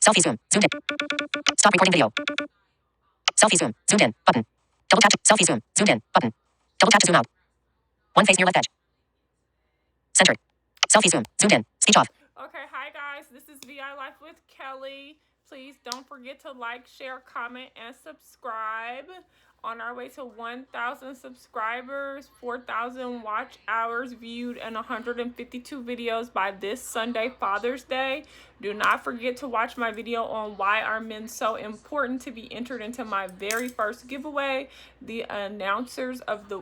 Selfie zoom. Zoomed in. Stop recording video. Selfie zoom. Zoomed in. Button. Double tap to selfie zoom. Zoomed in. Button. Double tap to zoom out. One face near left edge. Centered. Selfie zoom. Zoomed in. Speech off. Okay, hi guys. This is VI Life with Kelly. Please don't forget to like, share, comment, and subscribe. On our way to 1,000 subscribers, 4,000 watch hours viewed, and 152 videos by this Sunday, Father's Day. Do not forget to watch my video on why are men so important to be entered into my very first giveaway. The announcement of the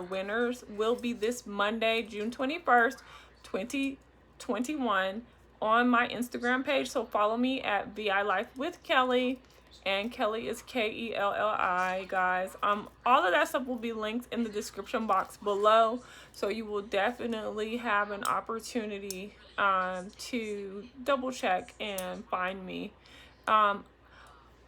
winners will be this Monday, June 21st, 2021 on my Instagram page. So follow me at VI Life with Kelly. And Kelly is Kelli, guys. All of that stuff will be linked in the description box below, so you will definitely have an opportunity to double check and find me.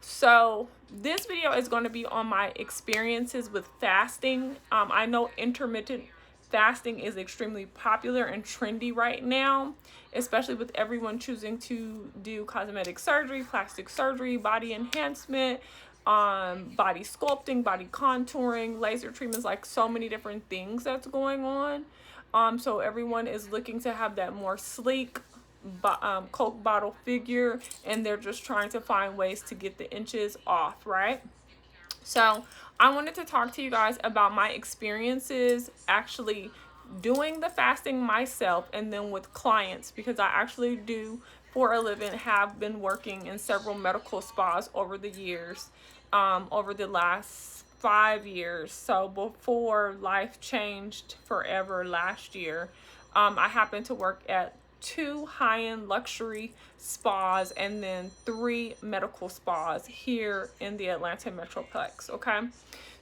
So this video is going to be on my experiences with fasting. I know intermittent fasting is extremely popular and trendy right now, especially with everyone choosing to do cosmetic surgery, plastic surgery, body enhancement, body sculpting, body contouring, laser treatments, like so many different things that's going on. So everyone is looking to have that more sleek Coke bottle figure, and they're just trying to find ways to get the inches off, right? So I wanted to talk to you guys about my experiences actually doing the fasting myself, and then with clients, because I actually do for a living have been working in several medical spas over the years, over the last 5 years. So before life changed forever last year, I happened to work at 2 high-end luxury spas and then 3 medical spas here in the Atlanta Metroplex. Okay,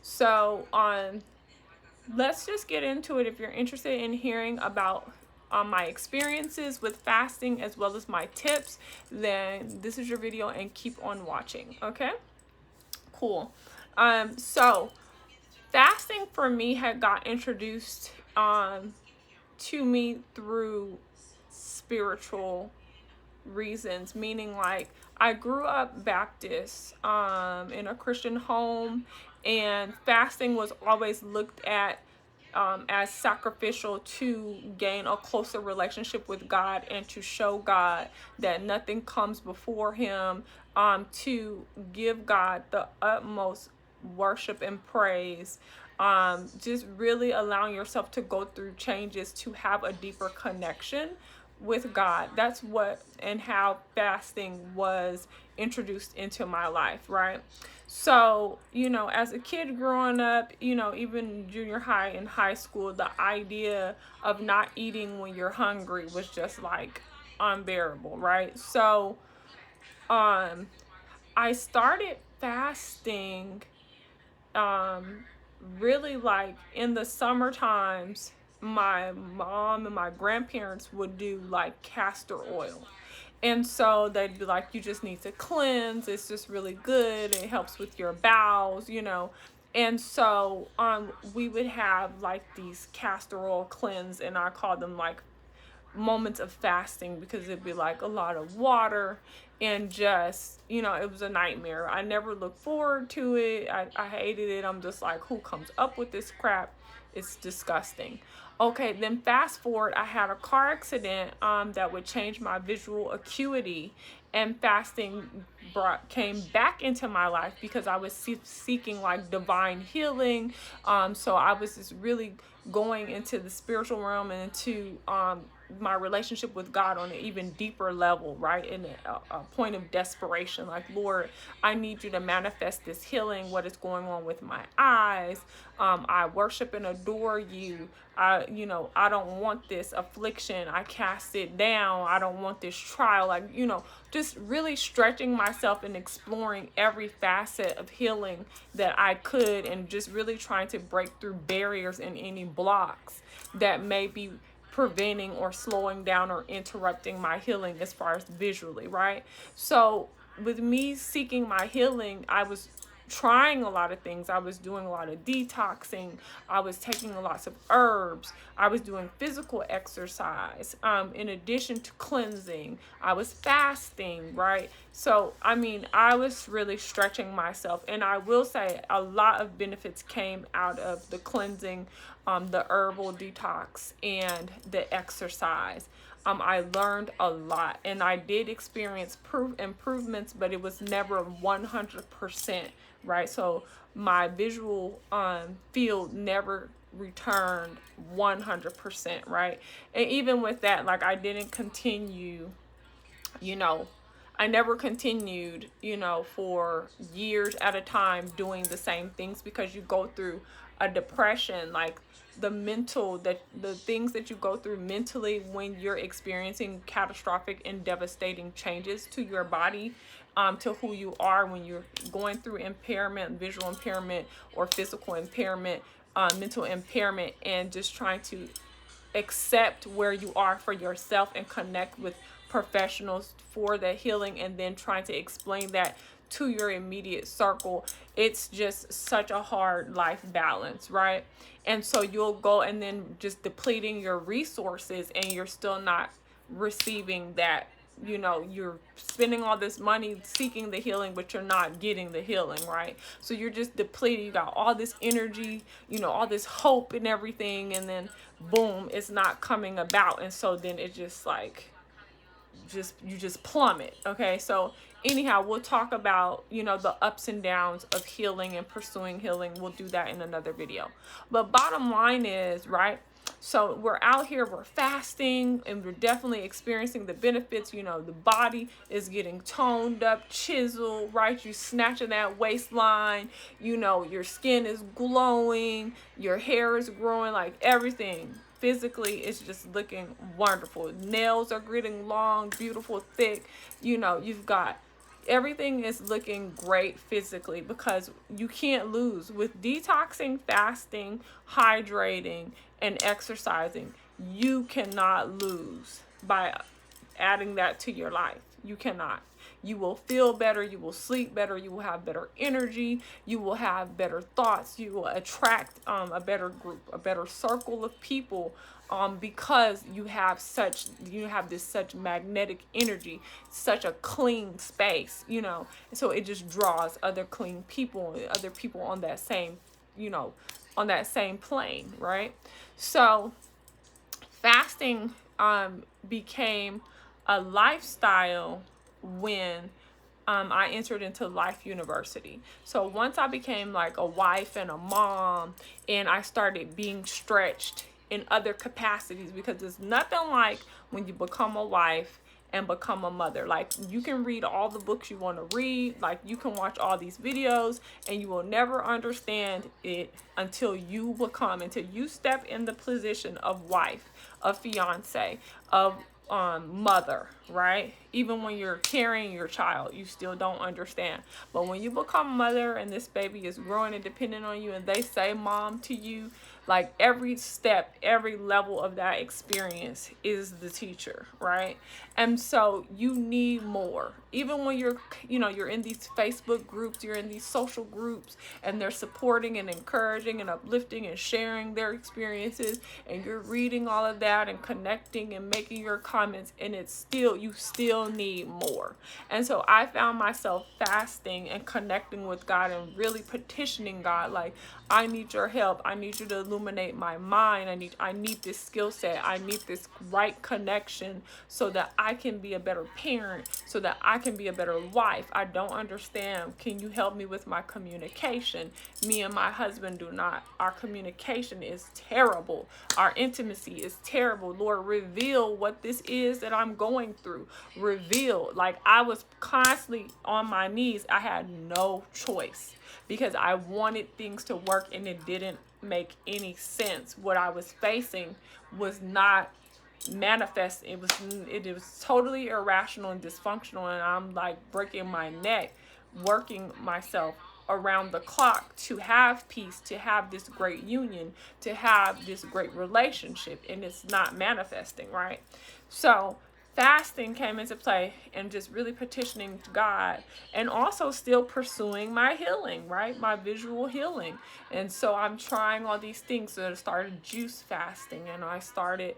so let's just get into it. If you're interested in hearing about my experiences with fasting as well as my tips, then this is your video and keep on watching. Okay, cool. So fasting for me had got introduced to me through spiritual reasons, meaning like I grew up Baptist in a Christian home, and fasting was always looked at as sacrificial to gain a closer relationship with God and to show God that nothing comes before him, to give God the utmost worship and praise, just really allowing yourself to go through changes to have a deeper connection with God. That's what and how fasting was introduced into my life, right? So, as a kid growing up, even junior high and high school, the idea of not eating when you're hungry was just like unbearable, right? So, I started fasting really like in the summer times. My mom and my grandparents would do like castor oil, and so they'd be like, you just need to cleanse, it's just really good, it helps with your bowels, and so we would have like these castor oil cleanse, and I call them like moments of fasting, because it'd be like a lot of water and just, it was a nightmare. I never looked forward to it. I hated it. I'm just like, who comes up with this crap? It's disgusting. Okay, then fast forward, I had a car accident that would change my visual acuity, and fasting came back into my life because I was seeking like divine healing. So I was just really going into the spiritual realm and into my relationship with God on an even deeper level, right? In a point of desperation, like, Lord, I need you to manifest this healing. What is going on with my eyes? I worship and adore you. I don't want this affliction. I cast it down. I don't want this trial. Like, just really stretching myself and exploring every facet of healing that I could, and just really trying to break through barriers and any blocks that may be preventing or slowing down or interrupting my healing as far as visually, right? So with me seeking my healing, I was trying a lot of things. I was doing a lot of detoxing. I was taking lots of herbs. I was doing physical exercise. In addition to cleansing, I was fasting, right? So, I mean, I was really stretching myself. And I will say a lot of benefits came out of the cleansing, the herbal detox, and the exercise. I learned a lot, and I did experience improvements, but it was never 100%, right? So my visual field never returned 100%, right? And even with that, like, I didn't continue, you know, I never continued, for years at a time doing the same things, because you go through a depression, like the things that you go through mentally when you're experiencing catastrophic and devastating changes to your body, to who you are, when you're going through impairment, visual impairment or physical impairment, mental impairment, and just trying to accept where you are for yourself and connect with professionals for the healing, and then trying to explain that to your immediate circle. It's just such a hard life balance, right? And so you'll go and then just depleting your resources, and you're still not receiving that. You're spending all this money seeking the healing, but you're not getting the healing, right? So you're just depleted. You got all this energy, all this hope and everything, and then boom, it's not coming about. And so then it just like, you just plummet. Okay, so anyhow, we'll talk about the ups and downs of healing and pursuing healing. We'll do that in another video. But bottom line is, right, so we're out here, we're fasting, and we're definitely experiencing the benefits. The body is getting toned up, chiseled, right? You snatching that waistline, your skin is glowing, your hair is growing, like everything physically it's just looking wonderful. Nails are getting long, beautiful, thick. You've got everything is looking great physically, because you can't lose with detoxing, fasting, hydrating, and exercising. You cannot lose by adding that to your life. You cannot. You will feel better. You will sleep better. You will have better energy. You will have better thoughts. You will attract a better group, a better circle of people, because you have this such magnetic energy, such a clean space, so it just draws other clean people, other people on that same, on that same plane, right? So fasting became a lifestyle when I entered into Life University. So once I became like a wife and a mom, and I started being stretched in other capacities, because it's nothing like when you become a wife and become a mother. Like, you can read all the books you want to read, like you can watch all these videos, and you will never understand it until you step in the position of wife, of fiance, of mother, right? Even when you're carrying your child, you still don't understand. But when you become mother and this baby is growing and depending on you, and they say mom to you, like every step, every level of that experience is the teacher, right? And so you need more. Even when you're in these Facebook groups, you're in these social groups, and they're supporting and encouraging and uplifting and sharing their experiences, and you're reading all of that and connecting and making your comments, and you still need more. And so I found myself fasting and connecting with God and really petitioning God, like, I need your help. I need you to illuminate my mind. I need this skill set. I need this right connection, so that I can be a better parent, so that I can be a better wife. I don't understand. Can you help me with my communication? Me and my husband do not. Our communication is terrible. Our intimacy is terrible. Lord, reveal what this is that I'm going through. Reveal. Like, I was constantly on my knees. I had no choice, because I wanted things to work, and it didn't make any sense. What I was facing was not manifest. It was totally irrational and dysfunctional, and I'm like breaking my neck, working myself around the clock to have peace, to have this great union, to have this great relationship, and it's not manifesting, right? So fasting came into play and just really petitioning God, and also still pursuing my healing, right? My visual healing. And so I'm trying all these things. So I started juice fasting, and I started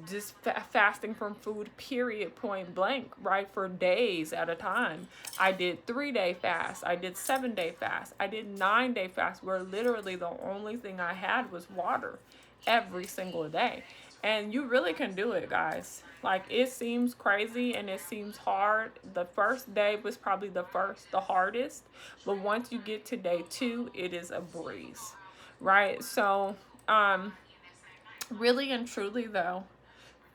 just fasting from food, period, point blank, right? For days at a time. I did 3-day fast. I did 7-day fast. I did 9-day fast, where literally the only thing I had was water every single day. And you really can do it, guys. Like, it seems crazy and it seems hard. The first day was probably the hardest. But once you get to day 2, it is a breeze, right? So, really and truly, though,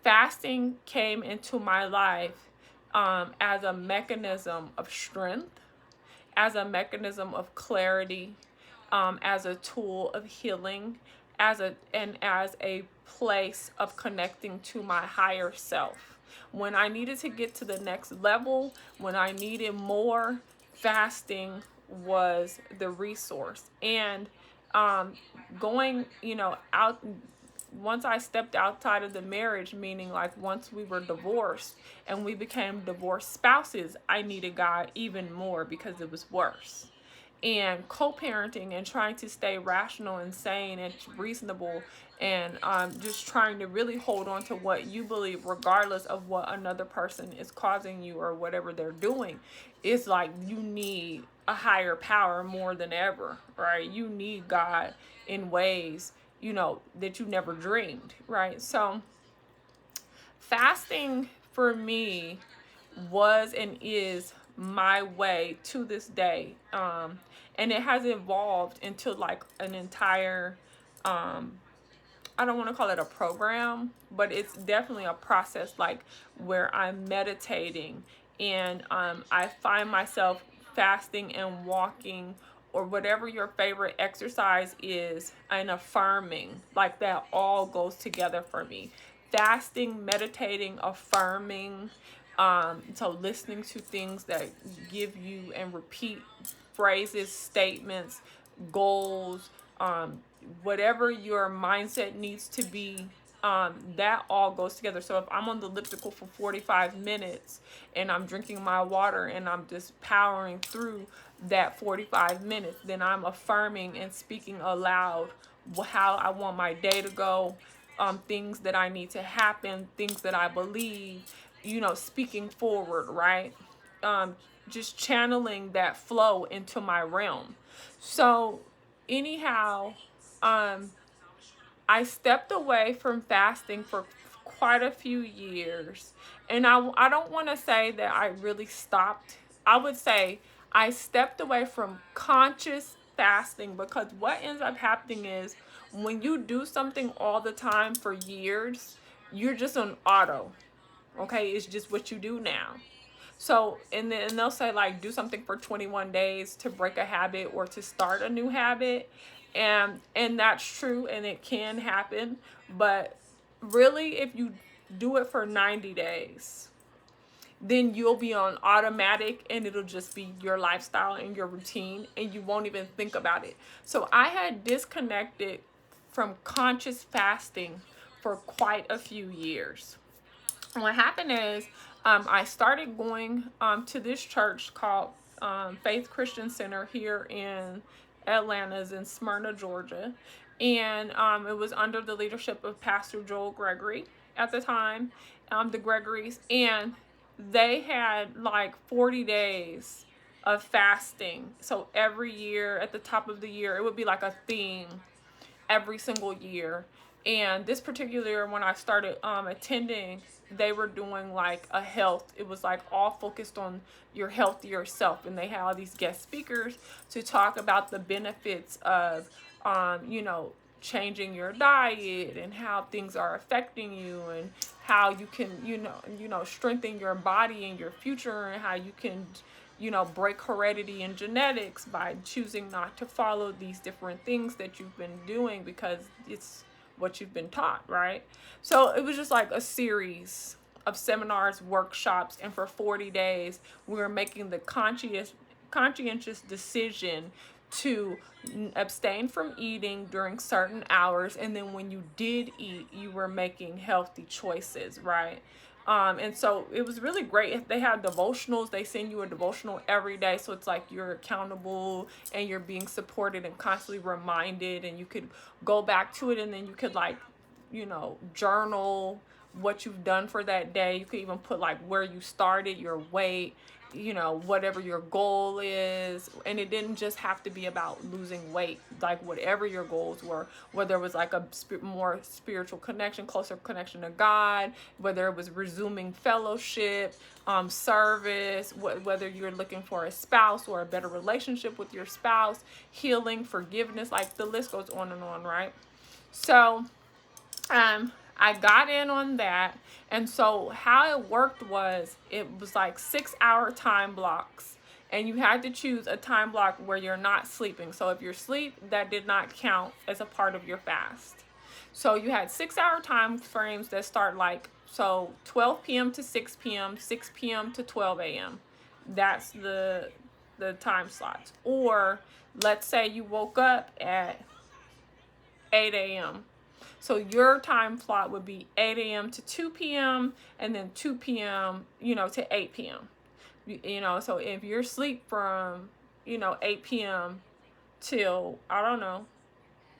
fasting came into my life as a mechanism of strength, as a mechanism of clarity, as a tool of healing, as a place of connecting to my higher self. When I needed to get to the next level, when I needed more, fasting was the resource. And going, out, once I stepped outside of the marriage, meaning like once we were divorced and we became divorced spouses, I needed God even more because it was worse. And co-parenting and trying to stay rational and sane and reasonable, and just trying to really hold on to what you believe, regardless of what another person is causing you or whatever they're doing. It's like you need a higher power more than ever, right? You need God in ways, that you never dreamed, right? So fasting for me was and is my way to this day. And it has evolved into like an entire, I don't want to call it a program, but it's definitely a process, like where I'm meditating and I find myself fasting and walking, or whatever your favorite exercise is, and affirming. Like, that all goes together for me. Fasting, meditating, affirming, so listening to things that give you and repeat phrases, statements, goals, whatever your mindset needs to be, that all goes together. So if I'm on the elliptical for 45 minutes and I'm drinking my water and I'm just powering through that 45 minutes, then I'm affirming and speaking aloud how I want my day to go, things that I need to happen, things that I believe, speaking forward, right? Just channeling that flow into my realm. So anyhow, I stepped away from fasting for quite a few years. And I don't want to say that I really stopped. I would say I stepped away from conscious fasting, because what ends up happening is when you do something all the time for years, you're just on auto. Okay, it's just what you do now. So, and then they'll say, like, do something for 21 days to break a habit or to start a new habit. And that's true, and it can happen. But really, if you do it for 90 days, then you'll be on automatic, and it'll just be your lifestyle and your routine, and you won't even think about it. So I had disconnected from conscious fasting for quite a few years. And what happened is, I started going to this church called Faith Christian Center here in Atlanta's in Smyrna, Georgia. And it was under the leadership of Pastor Joel Gregory at the time, the Gregorys. And they had like 40 days of fasting. So every year, at the top of the year, it would be like a theme every single year. And this particular year, when I started attending, they were doing like a health. It was like all focused on your healthier self. And they had all these guest speakers to talk about the benefits of, changing your diet and how things are affecting you, and how you can, strengthen your body and your future, and how you can, break heredity and genetics by choosing not to follow these different things that you've been doing because it's what you've been taught, right? So it was just like a series of seminars, workshops, and for 40 days, we were making the conscientious decision to abstain from eating during certain hours, and then when you did eat, you were making healthy choices, right? And so it was really great. They have devotionals. They send you a devotional every day. So it's like you're accountable and you're being supported and constantly reminded, and you could go back to it, and then you could like, you know, journal what you've done for that day. You could even put like where you started, your weight, you know, whatever your goal is. And it didn't just have to be about losing weight, like whatever your goals were, whether it was like a more spiritual connection, closer connection to God, whether it was resuming fellowship, service, whether you're looking for a spouse or a better relationship with your spouse, healing, forgiveness, like the list goes on and on, right? So I got in on that. And so how it worked was, it was like 6-hour time blocks, and you had to choose a time block where you're not sleeping. So if you're asleep, that did not count as a part of your fast. So you had 6-hour time frames that start like, so 12 p.m. to 6 p.m., 6 p.m. to 12 a.m. That's the time slots. Or let's say you woke up at 8 a.m. So your time slot would be 8 a.m. to 2 p.m. and then 2 p.m., you know, to 8 p.m. You know, so if you're asleep from, you know, 8 p.m. till, I don't know,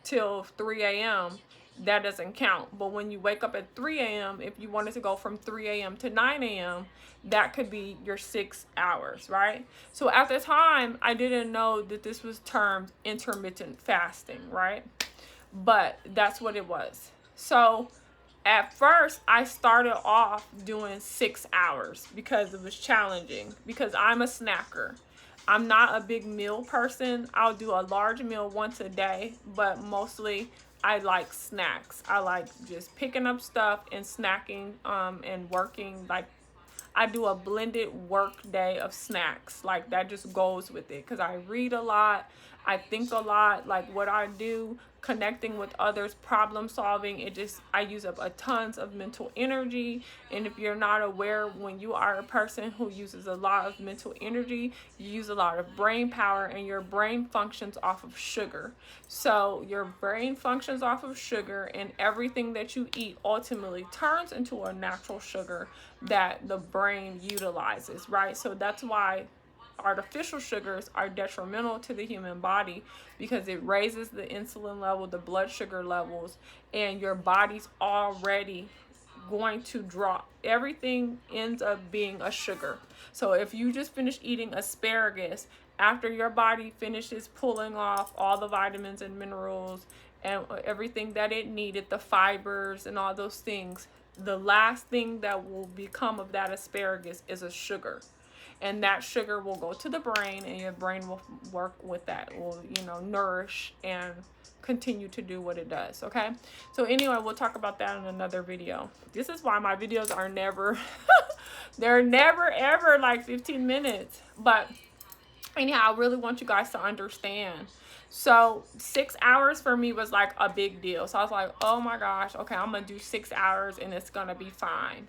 till 3 a.m., that doesn't count. But when you wake up at 3 a.m., if you wanted to go from 3 a.m. to 9 a.m., that could be your 6 hours, right? So at the time, I didn't know that this was termed intermittent fasting, right? But that's what it was. So at first I started off doing 6 hours because it was challenging, because I'm a snacker. I'm not a big meal person. I'll do a large meal once a day, but mostly I like snacks. I like just picking up stuff and snacking, and working. Like, I do a blended work day of snacks. Like, that just goes with it, because I read a lot, I think a lot. Like, what I do, connecting with others, problem solving, I use up a tons of mental energy. And if you're not aware, when you are a person who uses a lot of mental energy, you use a lot of brain power, and your brain functions off of sugar. So your brain functions off of sugar, and everything that you eat ultimately turns into a natural sugar that the brain utilizes, right? So that's why artificial sugars are detrimental to the human body, because it raises the insulin level, the blood sugar levels, and your body's already going to drop. Everything ends up being a sugar. So if you just finish eating asparagus, after your body finishes pulling off all the vitamins and minerals and everything that it needed, the fibers and all those things, the last thing that will become of that asparagus is a sugar. And that sugar will go to the brain, and your brain will work with that. It will, you know, nourish and continue to do what it does. Okay. So anyway, we'll talk about that in another video. This is why my videos are never, they're never ever like 15 minutes. But anyhow, I really want you guys to understand. So 6 hours for me was like a big deal. So I was like, oh my gosh, okay, I'm gonna do 6 hours and it's gonna be fine.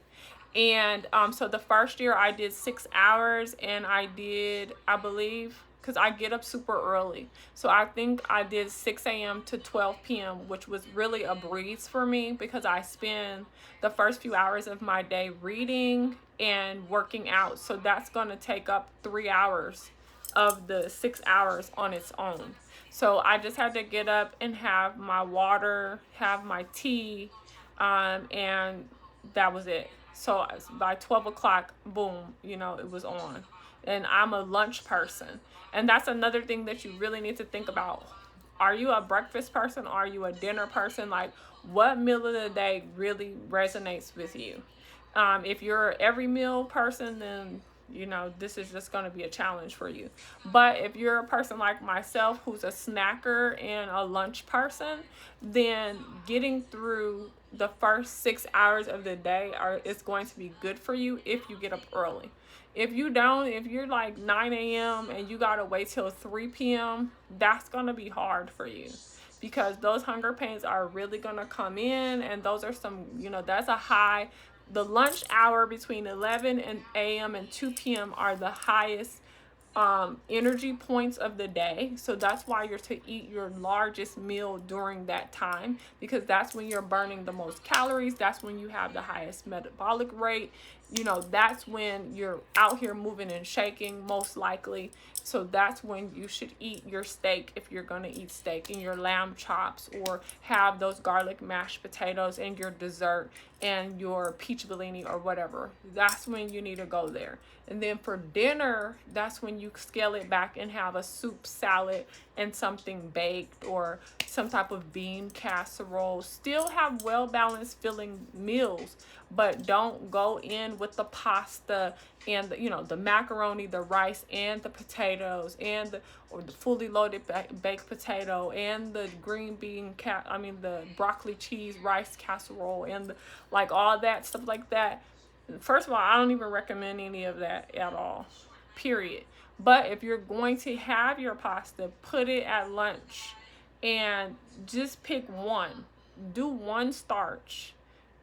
And so the first year I did 6 hours, and I did, I believe, because I get up super early, so I think I did 6 a.m. to 12 p.m., which was really a breeze for me, because I spend the first few hours of my day reading and working out. So that's going to take up 3 hours of the 6 hours on its own. So I just had to get up and have my water, have my tea, and that was it. So by 12 o'clock, boom, you know, it was on. And I'm a lunch person. And that's another thing that you really need to think about. Are you a breakfast person? Or are you a dinner person? Like, what meal of the day really resonates with you? If you're every meal person, then, you know, this is just going to be a challenge for you. But if you're a person like myself who's a snacker and a lunch person, then getting through the first 6 hours of the day is going to be good for you if you get up early. If you don't, if you're like 9 a.m. and you got to wait till 3 p.m., that's going to be hard for you, because those hunger pains are really going to come in, and those are some, you know, that's a high. The lunch hour between 11 a.m. and 2 p.m. are the highest energy points of the day. So that's why you're to eat your largest meal during that time, because that's when you're burning the most calories. That's when you have the highest metabolic rate. You know, that's when you're out here moving and shaking, most likely. So that's when you should eat your steak, if you're going to eat steak, and your lamb chops, or have those garlic mashed potatoes and your dessert and your peach bellini or whatever. That's when you need to go there. And then for dinner, that's when you scale it back and have a soup, salad, and something baked, or some type of bean casserole. Still have well-balanced filling meals, but don't go in with the pasta and the macaroni, the rice, and the potatoes, and the fully loaded baked potato, and the green bean the broccoli cheese rice casserole, and like all that stuff like that. First of all, I don't even recommend any of that at all, period. But if you're going to have your pasta, put it at lunch, and just pick one. Do one starch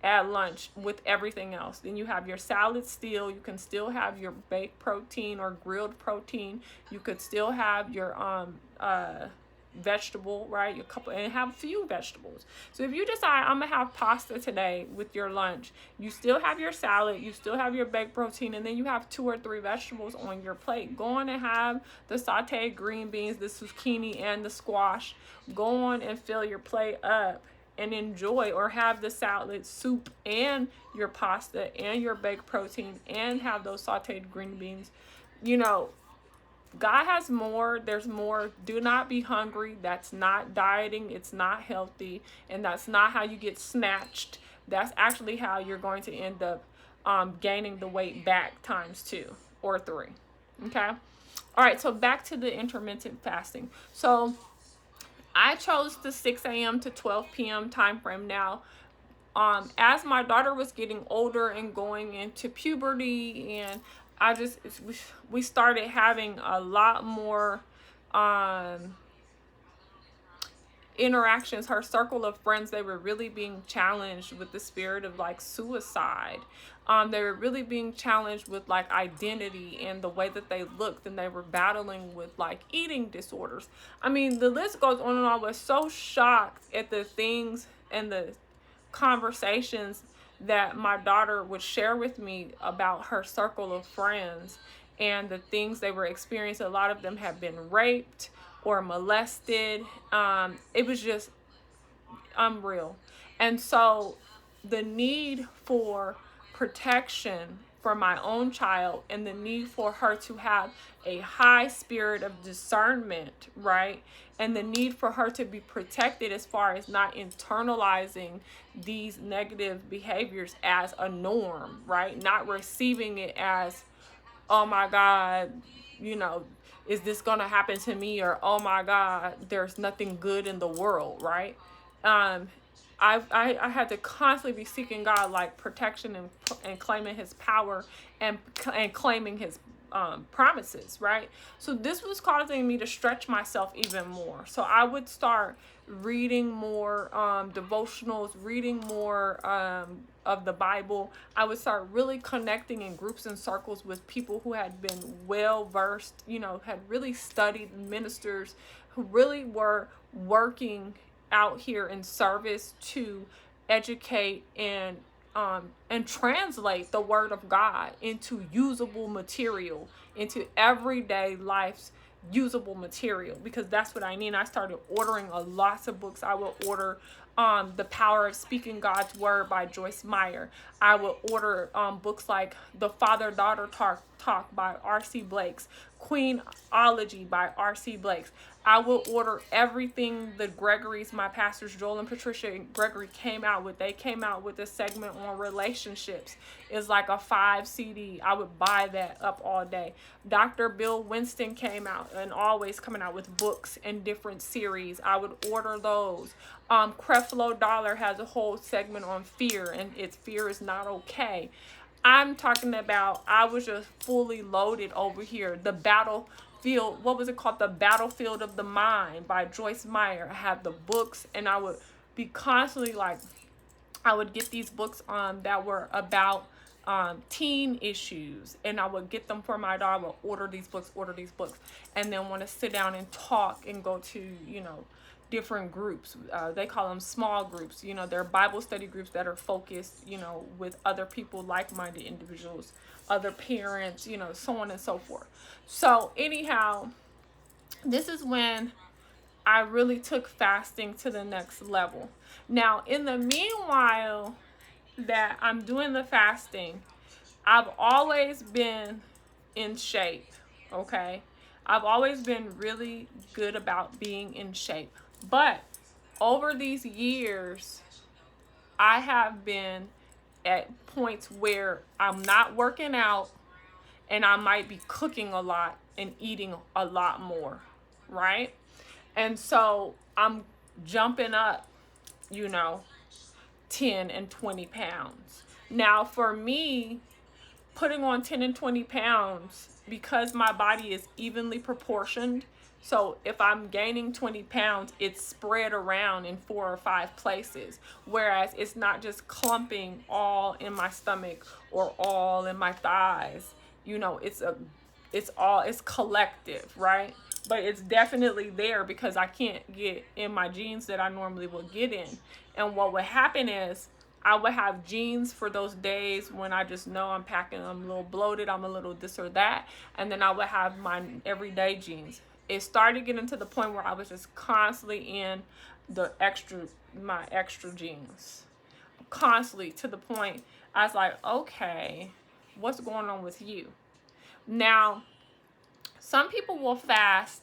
at lunch with everything else. Then you have your salad still. You can still have your baked protein or grilled protein. You could still have your vegetable, right? Your couple, and have a few vegetables. So if you decide I'm gonna have pasta today with your lunch, you still have your salad, you still have your baked protein, and then you have 2 or 3 vegetables on your plate. Go on and have the sauteed green beans, the zucchini, and the squash. Go on and fill your plate up and enjoy, or have the salad, soup, and your pasta and your baked protein, and have those sauteed green beans. You know, God has more. There's more. Do not be hungry. That's not dieting. It's not healthy. And that's not how you get snatched. That's actually how you're going to end up gaining the weight back ×2 or 3. Okay? All right, so back to the intermittent fasting. So I chose the 6 a.m. to 12 p.m. time frame. Now, as my daughter was getting older and going into puberty, and we started having a lot more interactions. Her circle of friends, they were really being challenged with the spirit of like suicide. They were really being challenged with like identity and the way that they looked, and they were battling with like eating disorders. I mean, the list goes on and on. I was so shocked at the things and the conversations that my daughter would share with me about her circle of friends and the things they were experiencing. A lot of them have been raped or molested. It was just unreal. And so the need for protection for my own child, and the need for her to have a high spirit of discernment, right? And the need for her to be protected as far as not internalizing these negative behaviors as a norm, right? Not receiving it as, oh my God, is this going to happen to me? Or, oh my God, there's nothing good in the world, right? I had to constantly be seeking God, like protection, and claiming his power, and claiming his promises, right? So this was causing me to stretch myself even more. So I would start reading more devotionals, reading more of the Bible. I would start really connecting in groups and circles with people who had been well versed, had really studied, ministers who really were working out here in service to educate and translate the word of God into usable material, into everyday life's usable material, because that's what I need. I started ordering a lots of books. I will order The Power of Speaking God's Word by Joyce Meyer. I will order books like The Father-Daughter Talk by R.C. Blakes, Queenology by R.C. Blakes. I will order everything the Gregorys, my pastors, Joel and Patricia Gregory, came out with. They came out with a segment on relationships. It's like a 5 CD. I would buy that up all day. Dr. Bill Winston came out, and always coming out with books and different series. I would order those. Creflo Dollar has a whole segment on fear, and it's fear is not okay. I'm talking about, I was just fully loaded over here. The Battlefield, what was it called? The Battlefield of the Mind by Joyce Meyer. I have the books, and I would be constantly like, I would get these books that were about teen issues, and I would get them for my daughter. I would order these books, and then want to sit down and talk and go to, different groups. They call them small groups. They're Bible study groups that are focused, with other people, like-minded individuals, other parents, so on and so forth. So anyhow, this is when I really took fasting to the next level. Now, in the meanwhile that I'm doing the fasting, I've always been in shape, okay? I've always been really good about being in shape. But over these years, I have been at points where I'm not working out and I might be cooking a lot and eating a lot more, right? And so I'm jumping up, 10 and 20 pounds. Now, for me, putting on 10 and 20 pounds, because my body is evenly proportioned, so if I'm gaining 20 pounds, it's spread around in 4 or 5 places, whereas it's not just clumping all in my stomach or all in my thighs. It's collective, right? But it's definitely there because I can't get in my jeans that I normally would get in. And what would happen is I would have jeans for those days when I just know I'm packing, I'm a little bloated, I'm a little this or that, and then I would have my everyday jeans. It started getting to the point where I was just constantly in my extra jeans. Constantly, to the point I was like, okay, what's going on with you? Now, some people will fast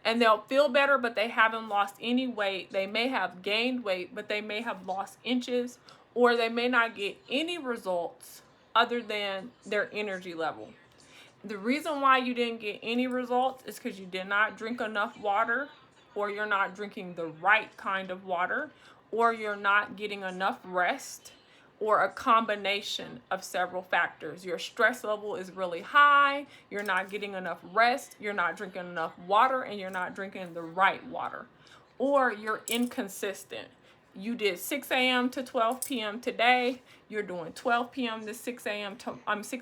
and they'll feel better, but they haven't lost any weight. They may have gained weight, but they may have lost inches, or they may not get any results other than their energy level. The reason why you didn't get any results is because you did not drink enough water, or you're not drinking the right kind of water, or you're not getting enough rest, or a combination of several factors. Your stress level is really high, you're not getting enough rest, you're not drinking enough water, and you're not drinking the right water. Or you're inconsistent. You did 6 a.m. to 12 p.m. today, you're doing 12 p.m. to 6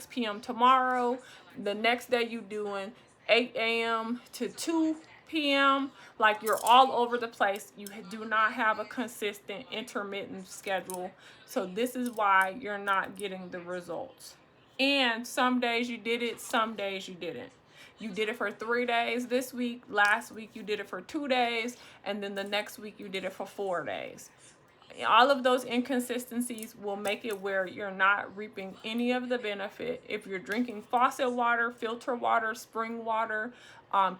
p.m. tomorrow. The next day you're doing 8 a.m. to 2 p.m. Like, you're all over the place. You do not have a consistent intermittent schedule. So this is why you're not getting the results. And some days you did it, some days you didn't. You did it for 3 days this week, last week you did it for 2 days, and then the next week you did it for 4 days. All of those inconsistencies will make it where you're not reaping any of the benefit. If you're drinking faucet water, filter water, spring water,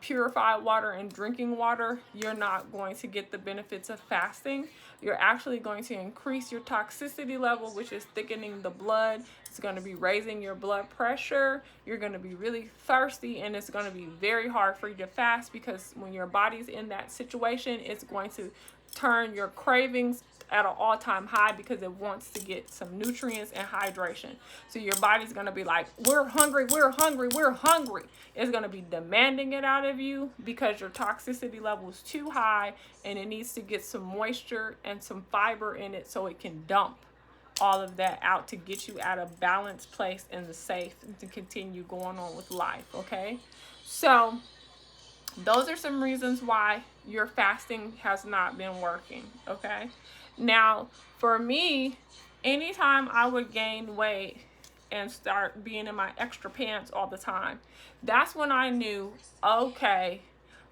purified water, and drinking water, you're not going to get the benefits of fasting. You're actually going to increase your toxicity level, which is thickening the blood. It's going to be raising your blood pressure. You're going to be really thirsty, and it's going to be very hard for you to fast, because when your body's in that situation, it's going to turn your cravings at an all-time high because it wants to get some nutrients and hydration. So your body's going to be like, we're hungry, we're hungry, we're hungry. It's going to be demanding it out of you because your toxicity level is too high, and it needs to get some moisture and some fiber in it so it can dump all of that out to get you at a balanced place in the safe and to continue going on with life, okay? So those are some reasons why your fasting has not been working, okay? Now, for me, anytime I would gain weight and start being in my extra pants all the time, that's when I knew, okay,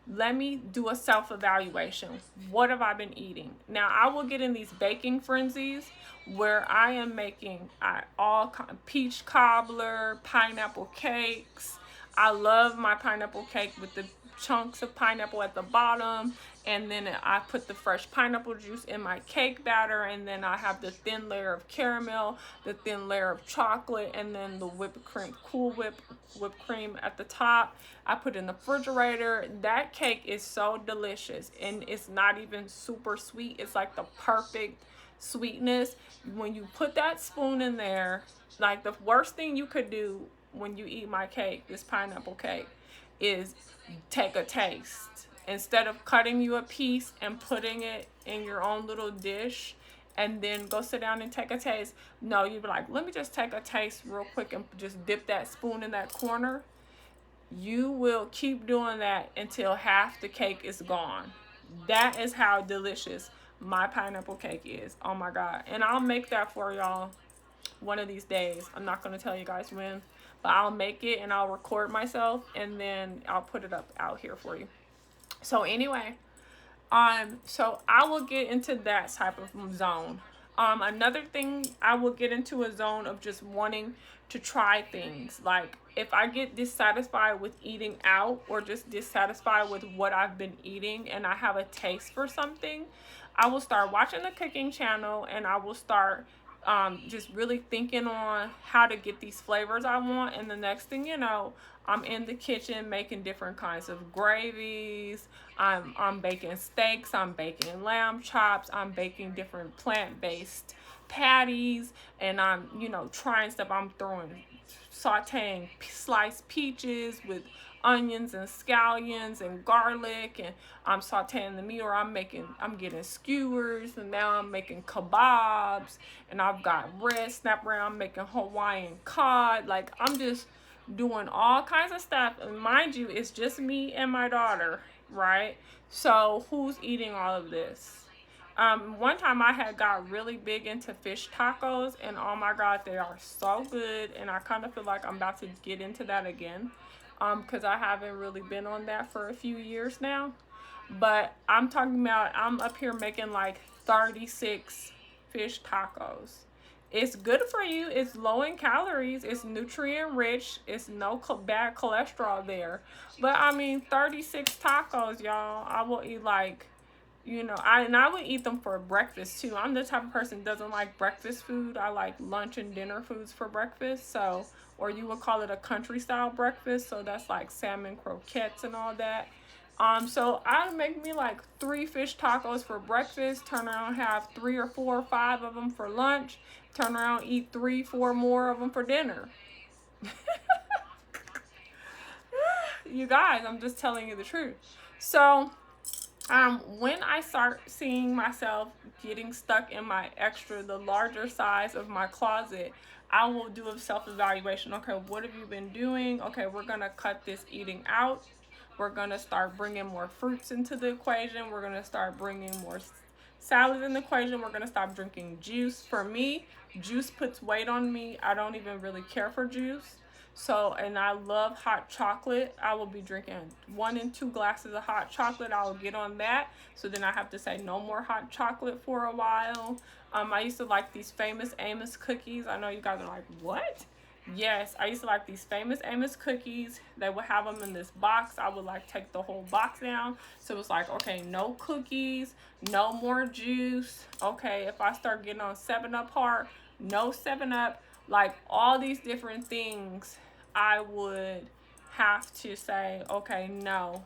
let me do a self-evaluation. What have I been eating? Now, I will get in these baking frenzies where I am making peach cobbler, pineapple cakes. I love my pineapple cake with the chunks of pineapple at the bottom, and then I put the fresh pineapple juice in my cake batter, and then I have the thin layer of caramel, the thin layer of chocolate, and then the whipped cream, whipped cream at the top. I put in the refrigerator. That cake is so delicious, and it's not even super sweet. It's like the perfect sweetness. When you put that spoon in there, like, the worst thing you could do when you eat my cake, this pineapple cake, is take a taste. Instead of cutting you a piece and putting it in your own little dish and then go sit down and take a taste. No, you'd be like, let me just take a taste real quick and just dip that spoon in that corner. You will keep doing that until half the cake is gone. That is how delicious my pineapple cake is. Oh my God. And I'll make that for y'all one of these days. I'm not going to tell you guys when, but I'll make it and I'll record myself and then I'll put it up out here for you. So anyway, so I will get into that type of zone. Another thing, I will get into a zone of just wanting to try things. Like if I get dissatisfied with eating out or just dissatisfied with what I've been eating and I have a taste for something, I will start watching the cooking channel and I will start just really thinking on how to get these flavors I want. And the next thing you know, I'm in the kitchen making different kinds of gravies. I'm baking steaks. I'm baking lamb chops. I'm baking different plant-based patties. And I'm, trying stuff. I'm sauteing sliced peaches with onions and scallions and garlic, and I'm sauteing the meat, or I'm getting skewers, and now I'm making kebabs, and I've got red snap wrap, I'm making Hawaiian cod. Like I'm just doing all kinds of stuff, and mind you, it's just me and my daughter, right? So who's eating all of this? One time I had got really big into fish tacos, and oh my God, they are so good, and I kind of feel like I'm about to get into that again, because I haven't really been on that for a few years now. But I'm talking about, I'm up here making like 36 fish tacos. It's good for you. It's low in calories. It's nutrient rich. It's no bad cholesterol there. But I mean, 36 tacos, y'all. I will eat like, I would eat them for breakfast too. I'm the type of person that doesn't like breakfast food. I like lunch and dinner foods for breakfast. So, or you would call it a country style breakfast. So that's like salmon croquettes and all that. So I would make me like 3 fish tacos for breakfast, turn around, have 3 or 4 or 5 of them for lunch, turn around, eat 3, 4 more of them for dinner. You guys, I'm just telling you the truth. So, when I start seeing myself getting stuck in the larger size of my closet, I will do a self-evaluation. Okay, what have you been doing? Okay, we're going to cut this eating out. We're going to start bringing more fruits into the equation. We're going to start bringing more salads in the equation. We're going to stop drinking juice. For me, juice puts weight on me. I don't even really care for juice. So, and I love hot chocolate. I will be drinking 1 and 2 glasses of hot chocolate. I will get on that. So then I have to say no more hot chocolate for a while. I used to like these Famous Amos cookies. I know you guys are like, what? Yes, I used to like these Famous Amos cookies. They would have them in this box. I would like take the whole box down. So it was like, okay, no cookies, no more juice. Okay, if I start getting on 7-Up hard, no 7-Up. Like all these different things, I would have to say, okay, no.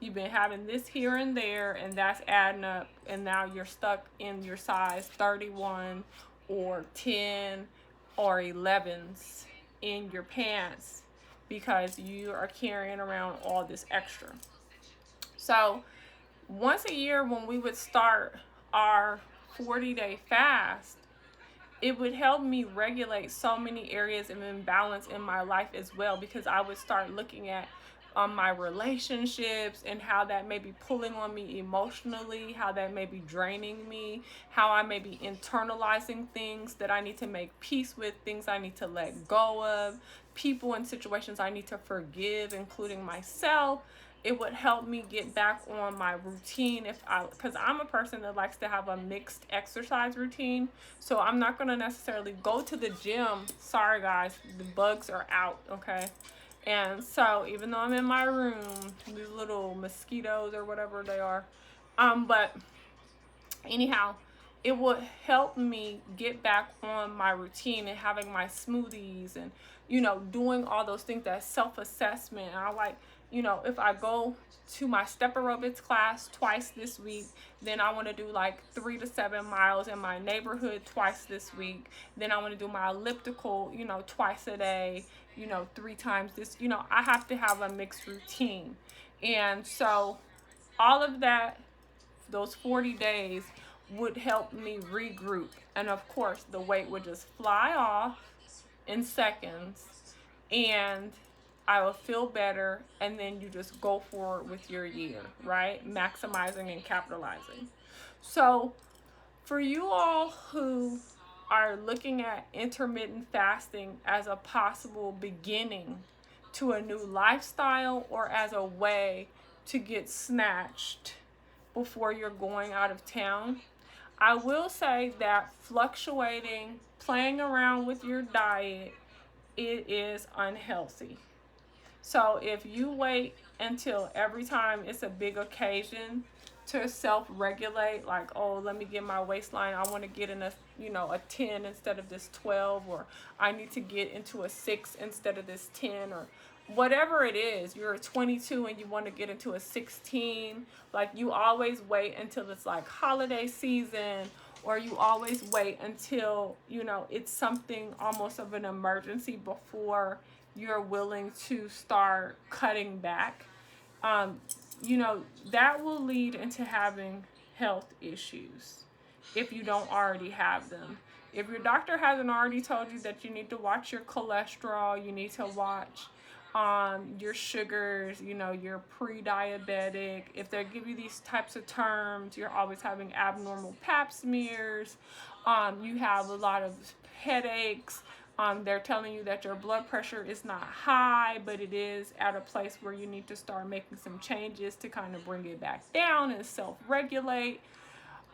You've been having this here and there, and that's adding up, and now you're stuck in your size 31 or 10 or 11s in your pants because you are carrying around all this extra. So once a year when we would start our 40-day fast, it would help me regulate so many areas of imbalance in my life as well, because I would start looking at my relationships and how that may be pulling on me emotionally, how that may be draining me, how I may be internalizing things that I need to make peace with, things I need to let go of, people and situations I need to forgive, including myself. It would help me get back on my routine because I'm a person that likes to have a mixed exercise routine. So I'm not going to necessarily go to the gym. Sorry guys, the bugs are out, okay? And so even though I'm in my room, these little mosquitoes or whatever they are, but anyhow, it would help me get back on my routine and having my smoothies and, doing all those things, that self-assessment. And I like, if I go to my step aerobics class twice this week, then I want to do like 3 to 7 miles in my neighborhood twice this week. Then I want to do my elliptical, twice a day, 3 times this, I have to have a mixed routine. And so all of that, those 40 days would help me regroup. And of course, the weight would just fly off in seconds, and I will feel better. And then you just go forward with your year, right? Maximizing and capitalizing. So, for you all who are looking at intermittent fasting as a possible beginning to a new lifestyle or as a way to get snatched before you're going out of town, I will say that fluctuating, playing around with your diet, it is unhealthy. So if you wait until every time it's a big occasion to self-regulate, like, oh, let me get my waistline, I want to get in a, a 10 instead of this 12, or I need to get into a 6 instead of this 10, or whatever it is, you're 22 and you want to get into a 16, like you always wait until it's like holiday season, or you always wait until, it's something almost of an emergency before you're willing to start cutting back. um, that will lead into having health issues if you don't already have them. If your doctor hasn't already told you that you need to watch your cholesterol, you need to watch your sugars, you're pre-diabetic. If they give you these types of terms, you're always having abnormal pap smears, you have a lot of headaches, they're telling you that your blood pressure is not high, but it is at a place where you need to start making some changes to kind of bring it back down and self-regulate.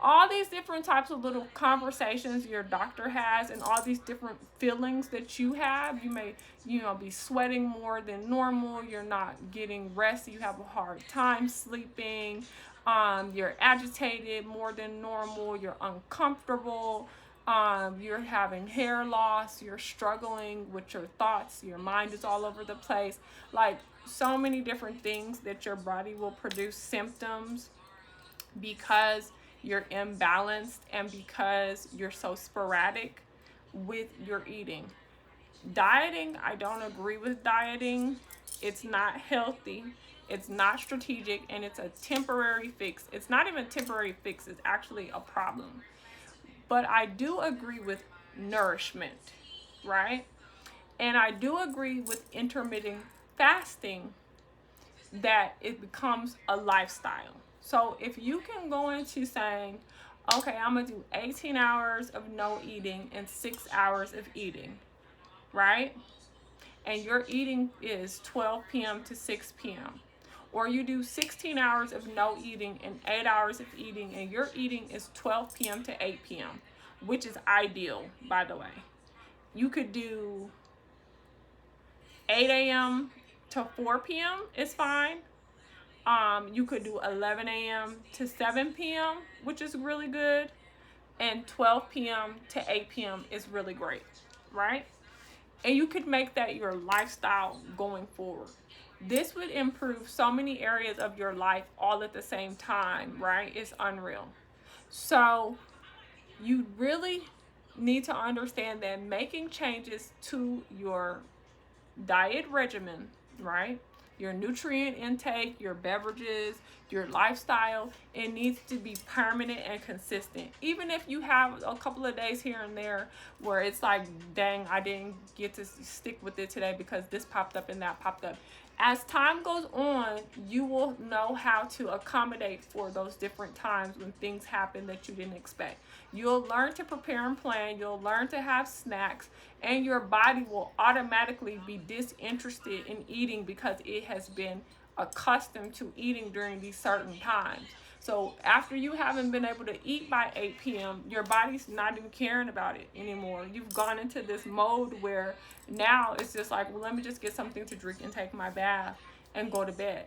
All these different types of little conversations your doctor has, and all these different feelings that you have. You may, be sweating more than normal. You're not getting rest. You have a hard time sleeping. You're agitated more than normal. You're uncomfortable. You're having hair loss. You're struggling with your thoughts. Your mind is all over the place. Like, so many different things that your body will produce symptoms because you're imbalanced and because you're so sporadic with your eating. Dieting, I don't agree with dieting. It's not healthy. It's not strategic, and it's a temporary fix. It's not even a temporary fix, it's actually a problem. But I do agree with nourishment, right? And I do agree with intermittent fasting, that it becomes a lifestyle. So if you can go into saying, okay, I'm going to do 18 hours of no eating and 6 hours of eating, right? And your eating is 12 p.m. to 6 p.m. Or you do 16 hours of no eating and 8 hours of eating, and your eating is 12 p.m. to 8 p.m., which is ideal, by the way. You could do 8 a.m. to 4 p.m. is fine. You could do 11 a.m. to 7 p.m., which is really good. And 12 p.m. to 8 p.m. is really great, right? And you could make that your lifestyle going forward. This would improve so many areas of your life all at the same time, right? It's unreal. So you really need to understand that making changes to your diet regimen, right? Your nutrient intake, your beverages, your lifestyle, it needs to be permanent and consistent. Even if you have a couple of days here and there where it's like, dang, I didn't get to stick with it today because this popped up and that popped up. As time goes on, you will know how to accommodate for those different times when things happen that you didn't expect. You'll learn to prepare and plan. You'll learn to have snacks, and your body will automatically be disinterested in eating because it has been accustomed to eating during these certain times. So after you haven't been able to eat by 8 p.m., your body's not even caring about it anymore. You've gone into this mode where now it's just like, well, let me just get something to drink and take my bath and go to bed.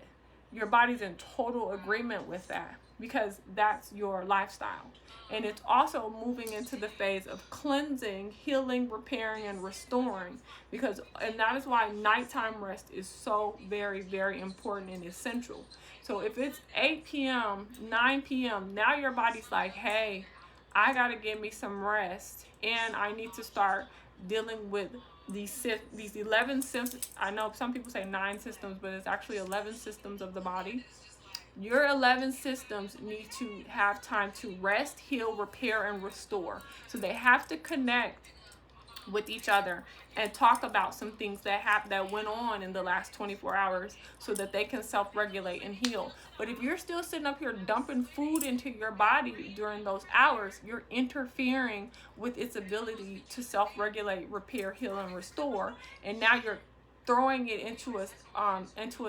Your body's in total agreement with that because that's your lifestyle. And it's also moving into the phase of cleansing, healing, repairing, and restoring. And that is why nighttime rest is so very, very important and essential. So if it's 8 p.m., 9 p.m., now your body's like, hey, I got to get me some rest. And I need to start dealing with these 11 systems. I know some people say 9 systems, but it's actually 11 systems of the body Your 11 systems need to have time to rest, heal, repair, and restore. So they have to connect with each other and talk about some things that went on in the last 24 hours so that they can self-regulate and heal. But if you're still sitting up here dumping food into your body during those hours, you're interfering with its ability to self-regulate, repair, heal, and restore. And now you're throwing it into a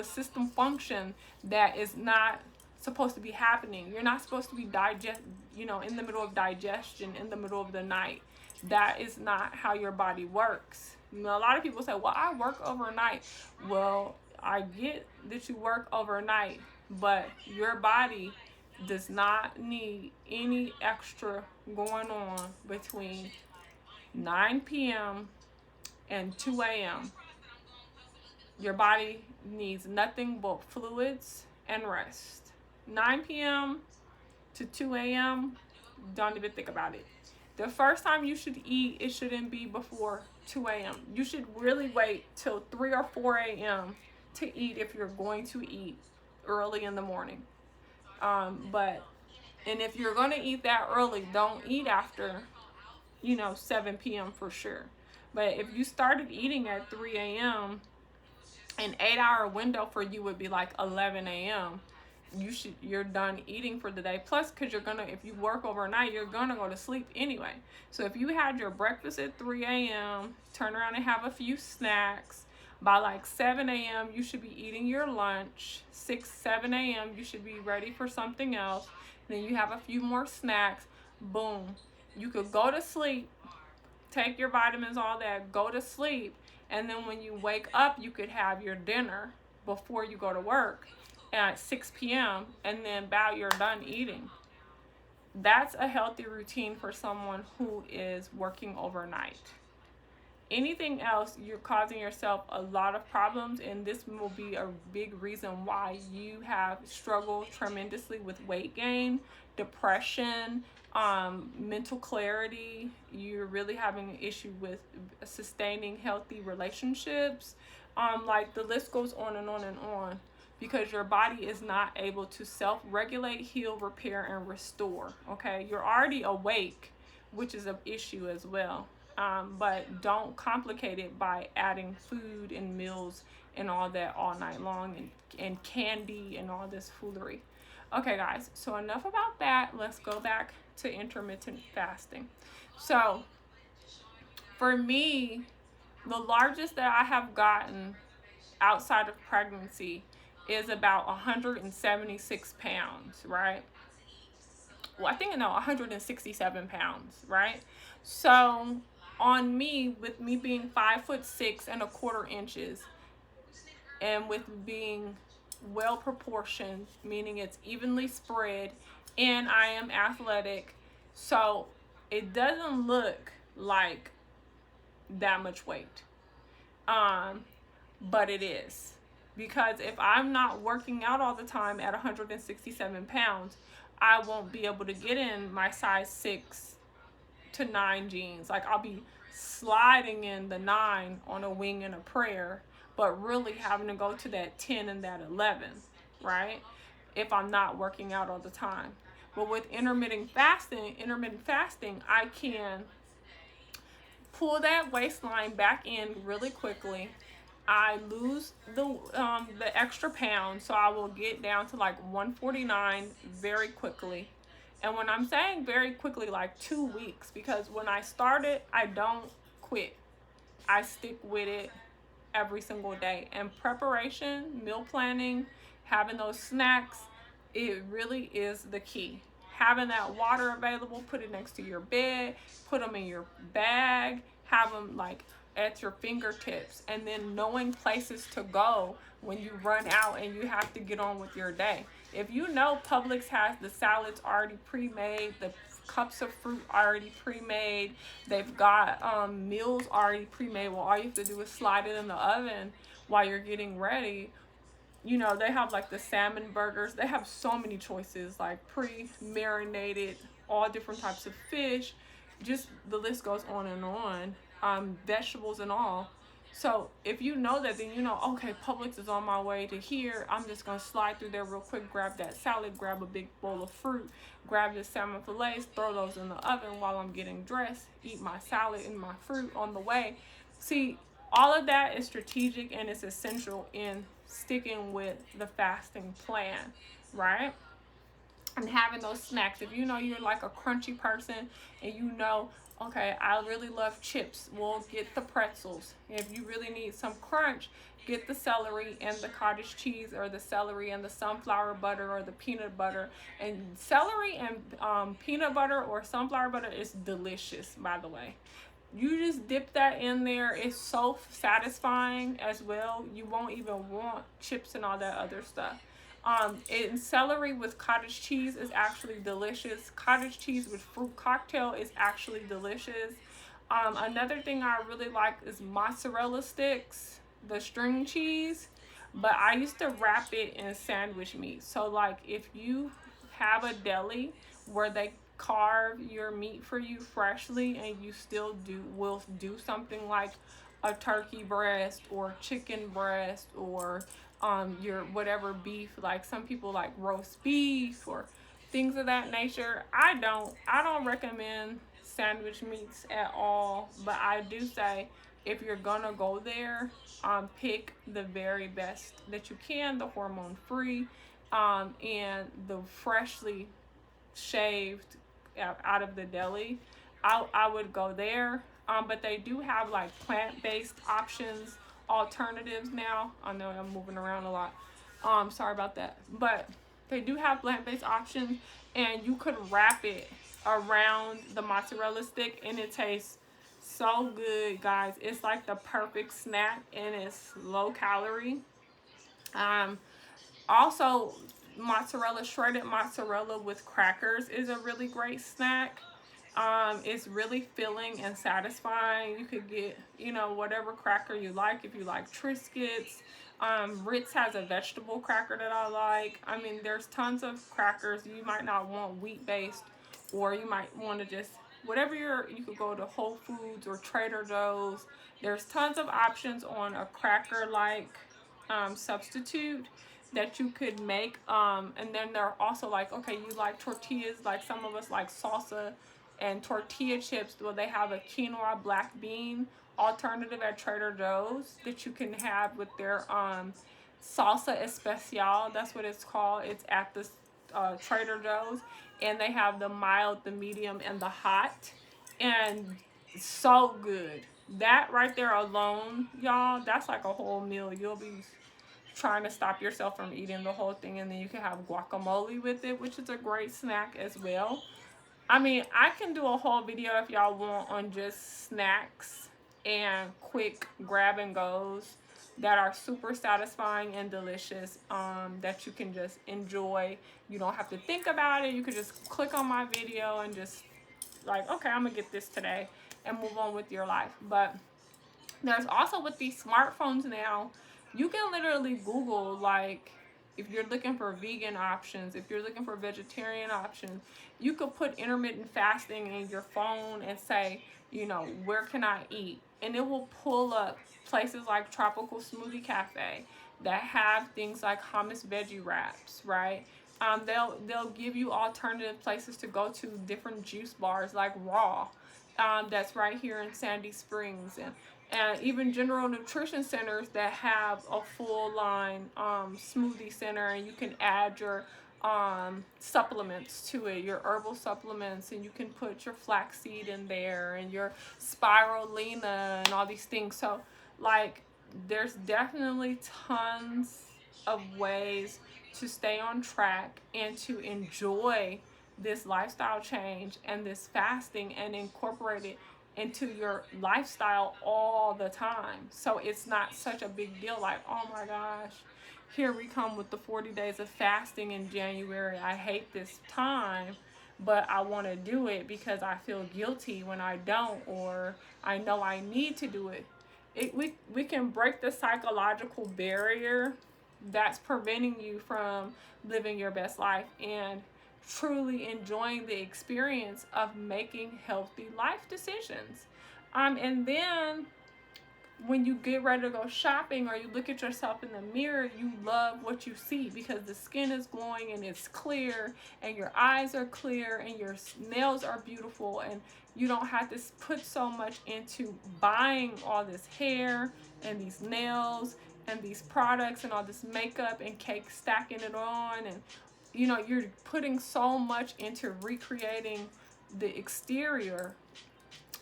system function that is not supposed to be happening. You're not supposed to be in the middle of digestion in the middle of the night. That is not how your body works. A lot of people say, well, I work overnight. Well, I get that you work overnight, but your body does not need any extra going on between 9 p.m. and 2 a.m. Your body needs nothing but fluids and rest. 9 p.m. to 2 a.m., don't even think about it. The first time you should eat, it shouldn't be before 2 a.m. You should really wait till 3 or 4 a.m. to eat if you're going to eat early in the morning. And if you're going to eat that early, don't eat after, 7 p.m. for sure. But if you started eating at 3 a.m., an 8-hour window for you would be like 11 a.m. You're done eating for the day. Plus, because if you work overnight, you're gonna go to sleep anyway. So if you had your breakfast at 3 a.m., turn around and have a few snacks. By like 7 a.m., you should be eating your lunch. 7 a.m., you should be ready for something else. Then you have a few more snacks. Boom. You could go to sleep, take your vitamins, all that, go to sleep. And then when you wake up, you could have your dinner before you go to work at 6 p.m. and then you're done eating. That's a healthy routine for someone who is working overnight. Anything else, you're causing yourself a lot of problems, and this will be a big reason why you have struggled tremendously with weight gain, depression, mental clarity. You're really having an issue with sustaining healthy relationships. Like the list goes on and on and on, because your body is not able to self-regulate, heal, repair, and restore. Okay, you're already awake, which is an issue as well. But don't complicate it by adding food and meals and all that all night long, and candy and all this foolery. Okay, guys, so enough about that. Let's go back to intermittent fasting. So for me, the largest that I have gotten outside of pregnancy is about 176 pounds, right? Well, I think, no, 167 pounds, right? So on me, with me being 5'6.25" and with being well proportioned, meaning it's evenly spread, and I am athletic, so it doesn't look like that much weight. But it is. Because if I'm not working out all the time at 167 pounds, I won't be able to get in my size 6 to 9 jeans. Like, I'll be sliding in the 9 on a wing and a prayer, but really having to go to that 10 and that 11, right? If I'm not working out all the time. But with intermittent fasting, I can pull that waistline back in really quickly. I lose the extra pounds, so I will get down to like 149 very quickly. And when I'm saying very quickly, like 2 weeks, because when I started, I don't quit. I stick with it every single day. And preparation, meal planning, having those snacks, it really is the key. Having that water available, put it next to your bed, put them in your bag, have them like at your fingertips, and then knowing places to go when you run out and you have to get on with your day. If you know Publix has the salads already pre-made, the cups of fruit already pre-made, they've got meals already pre-made, well, all you have to do is slide it in the oven while you're getting ready. You know, they have like the salmon burgers. They have so many choices, like pre-marinated, all different types of fish. Just the list goes on and on. Vegetables and all. So if you know that, then you know, okay, Publix is on my way to here. I'm just gonna slide through there real quick, grab that salad, grab a big bowl of fruit, grab the salmon fillets, throw those in the oven while I'm getting dressed, eat my salad and my fruit on the way. See, all of that is strategic and it's essential in sticking with the fasting plan, right? And having those snacks. If you know you're like a crunchy person and you know, okay, I really love chips, well, get the pretzels. If you really need some crunch, get the celery and the cottage cheese, or the celery and the sunflower butter, or the peanut butter. And celery and peanut butter or sunflower butter is delicious, by the way. You just dip that in there. It's so satisfying as well. You won't even want chips and all that other stuff. And celery with cottage cheese is actually delicious. Cottage cheese with fruit cocktail is actually delicious. Another thing I really like is mozzarella sticks, the string cheese. But I used to wrap it in sandwich meat. So like if you have a deli where they carve your meat for you freshly, and you still will do something like a turkey breast or chicken breast, or your whatever beef, like some people like roast beef or things of that nature. I don't recommend sandwich meats at all, but I do say if you're gonna go there, pick the very best that you can, the hormone free, and the freshly shaved out of the deli. I would go there. But they do have like plant-based options, alternatives now. I know I'm moving around a lot. Sorry about that. But they do have plant-based options, and you could wrap it around the mozzarella stick, and it tastes so good, guys. It's like the perfect snack, and it's low calorie. Um, Also, mozzarella, shredded mozzarella with crackers is a really great snack. It's really filling and satisfying. You could get, whatever cracker you like. If you like Triscuits, Ritz has a vegetable cracker that I like. I mean, there's tons of crackers. You might not want wheat based, or you might want to just whatever you could go to Whole Foods or Trader Joe's. There's tons of options on a cracker like substitute that you could make. And then they're also like, okay, you like tortillas, like some of us like salsa and tortilla chips. Well, they have a quinoa black bean alternative at Trader Joe's that you can have with their salsa especial. That's what it's called. It's at the Trader Joe's, and they have the mild, the medium, and the hot, and so good. That right there alone, y'all, that's like a whole meal. You'll be trying to stop yourself from eating the whole thing, and then you can have guacamole with it, which is a great snack as well. I mean, I can do a whole video if y'all want on just snacks and quick grab and goes that are super satisfying and delicious, that you can just enjoy. You don't have to think about it. You could just click on my video and just like, okay, I'm gonna get this today, and move on with your life. But there's also, with these smartphones now, you can literally Google, like, if you're looking for vegan options, if you're looking for vegetarian options, you could put intermittent fasting in your phone and say, where can I eat? And it will pull up places like Tropical Smoothie Cafe that have things like hummus veggie wraps, right? They'll give you alternative places to go to, different juice bars like Raw, that's right here in Sandy Springs, and even general nutrition centers that have a full line smoothie center, and you can add your supplements to it, your herbal supplements, and you can put your flaxseed in there and your spirulina and all these things. So like, there's definitely tons of ways to stay on track and to enjoy this lifestyle change and this fasting, and incorporate it into your lifestyle all the time. So it's not such a big deal, like, oh my gosh, here we come with the 40 days of fasting in January. I hate this time, but I want to do it because I feel guilty when I don't, or I know I need to do it. We can break the psychological barrier that's preventing you from living your best life and truly enjoying the experience of making healthy life decisions. And then when you get ready to go shopping or you look at yourself in the mirror, you love what you see because the skin is glowing and it's clear and your eyes are clear and your nails are beautiful, and you don't have to put so much into buying all this hair and these nails and these products and all this makeup and cake stacking it on, and you're putting so much into recreating the exterior,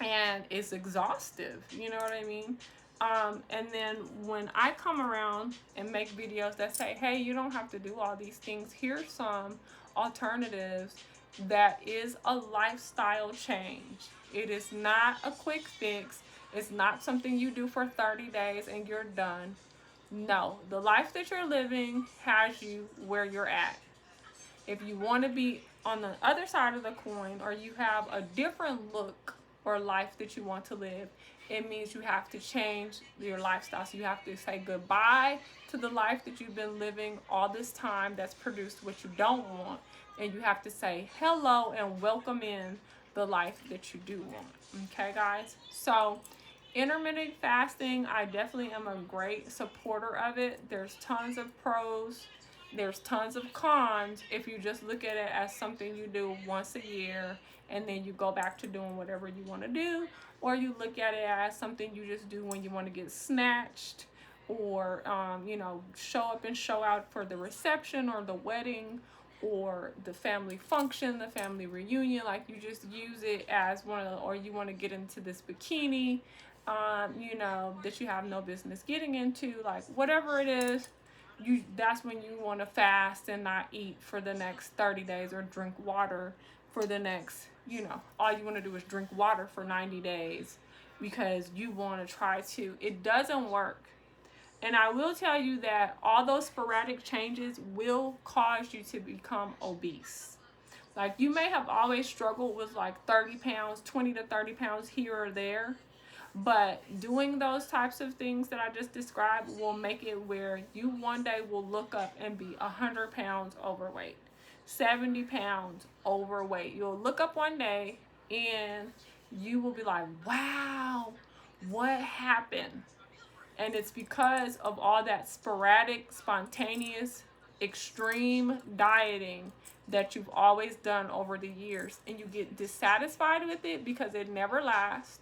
and it's exhaustive, you know what I mean? And then when I come around and make videos that say, hey, you don't have to do all these things, here's some alternatives, that is a lifestyle change. It is not a quick fix. It's not something you do for 30 days and you're done. No, the life that you're living has you where you're at. If you want to be on the other side of the coin, or you have a different look or life that you want to live, it means you have to change your lifestyle. So you have to say goodbye to the life that you've been living all this time that's produced what you don't want. And you have to say hello and welcome in the life that you do want. Okay, guys? So intermittent fasting, I definitely am a great supporter of it. There's tons of pros. There's tons of cons if you just look at it as something you do once a year and then you go back to doing whatever you want to do, or you look at it as something you just do when you want to get snatched, or show up and show out for the reception or the wedding or the family function, the family reunion. Like, you just use it as one of the, or you want to get into this bikini that you have no business getting into, like whatever it is, that's when you want to fast and not eat for the next 30 days, or drink water for the next, all you want to do is drink water for 90 days because you want to try to. It doesn't work. And I will tell you that all those sporadic changes will cause you to become obese. Like, you may have always struggled with like 30 pounds, 20 to 30 pounds here or there. But doing those types of things that I just described will make it where you one day will look up and be 100 pounds overweight, 70 pounds overweight. You'll look up one day and you will be like, wow, what happened? And it's because of all that sporadic, spontaneous, extreme dieting that you've always done over the years. And you get dissatisfied with it because it never lasts.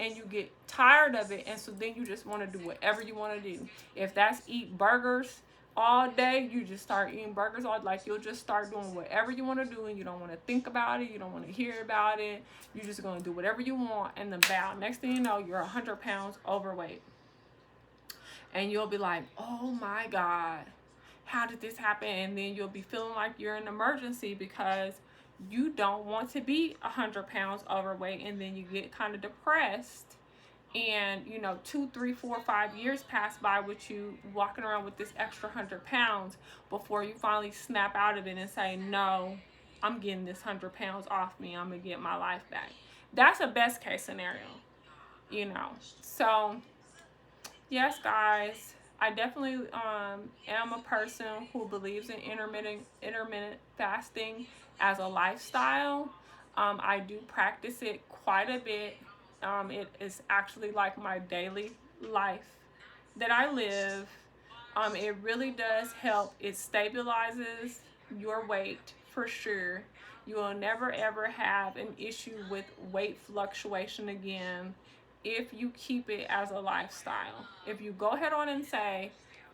And you get tired of it. And so then you just want to do whatever you want to do. If that's eat burgers all day, you just start eating burgers all, like, you'll just start doing whatever you want to do, and you don't want to think about it, you don't want to hear about it, you're just going to do whatever you want, and then bow. Next thing you know, you're 100 pounds overweight. And you'll be like, oh my God, how did this happen? And then you'll be feeling like you're in an emergency because you don't want to be 100 pounds overweight. And then you get kind of depressed. And 2, 3, 4, 5 years pass by with you walking around with this extra 100 pounds before you finally snap out of it and say, no, I'm getting this 100 pounds off me. I'm going to get my life back. That's a best case scenario, So yes, guys, I definitely am a person who believes in intermittent fasting as a lifestyle. I do practice it quite a bit. It is actually like my daily life that I live. It really does help. It stabilizes your weight for sure. You will never ever have an issue with weight fluctuation again if you keep it as a lifestyle. If you go ahead on and say,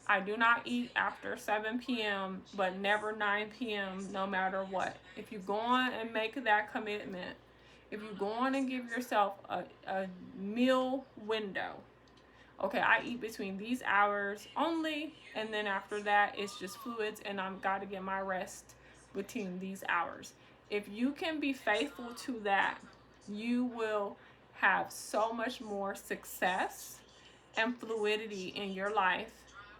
I do not eat after 7 p.m., but never 9 p.m., no matter what. If you go on and make that commitment, if you go on and give yourself a meal window, okay, I eat between these hours only, and then after that, it's just fluids, and I've got to get my rest between these hours. If you can be faithful to that, you will have so much more success and fluidity in your life,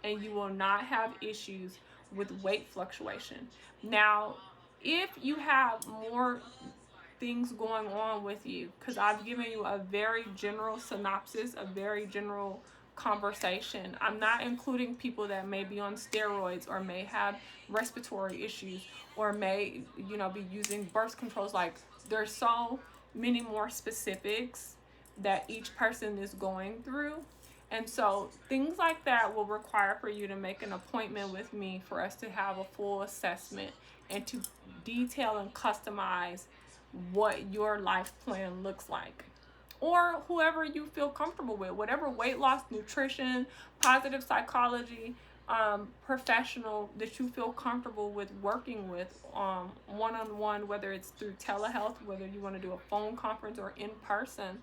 and you will not have issues with weight fluctuation. Now, if you have more things going on with you, because I've given you a very general synopsis, a very general conversation. I'm not including people that may be on steroids or may have respiratory issues or may, be using birth controls. Like, there's so many more specifics that each person is going through And so things like that will require for you to make an appointment with me for us to have a full assessment and to detail and customize what your life plan looks like. Or whoever you feel comfortable with, whatever weight loss, nutrition, positive psychology, professional that you feel comfortable with working with one-on-one, whether it's through telehealth, whether you want to do a phone conference or in person.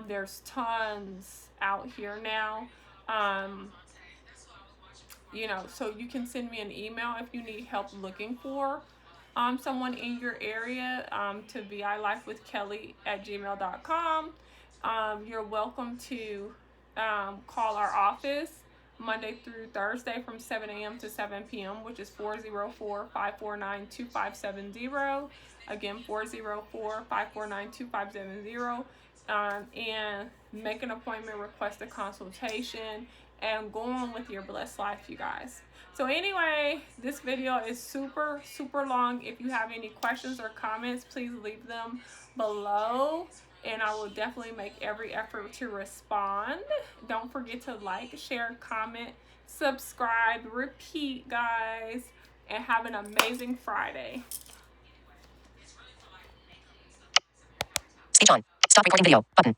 There's tons out here now. Um, so you can send me an email if you need help looking for someone in your area to vilifewithkelly@gmail.com. You're welcome to call our office Monday through Thursday from 7 a.m. to 7 p.m., which is 404-549-2570. Again, 404-549-2570. And make an appointment, request a consultation, and go on with your blessed life, you guys. So anyway, this video is super, super long. If you have any questions or comments, please leave them below, and I will definitely make every effort to respond. Don't forget to like, share, comment, subscribe, repeat, guys, and have an amazing Friday. Speech on. Stop recording video. Button.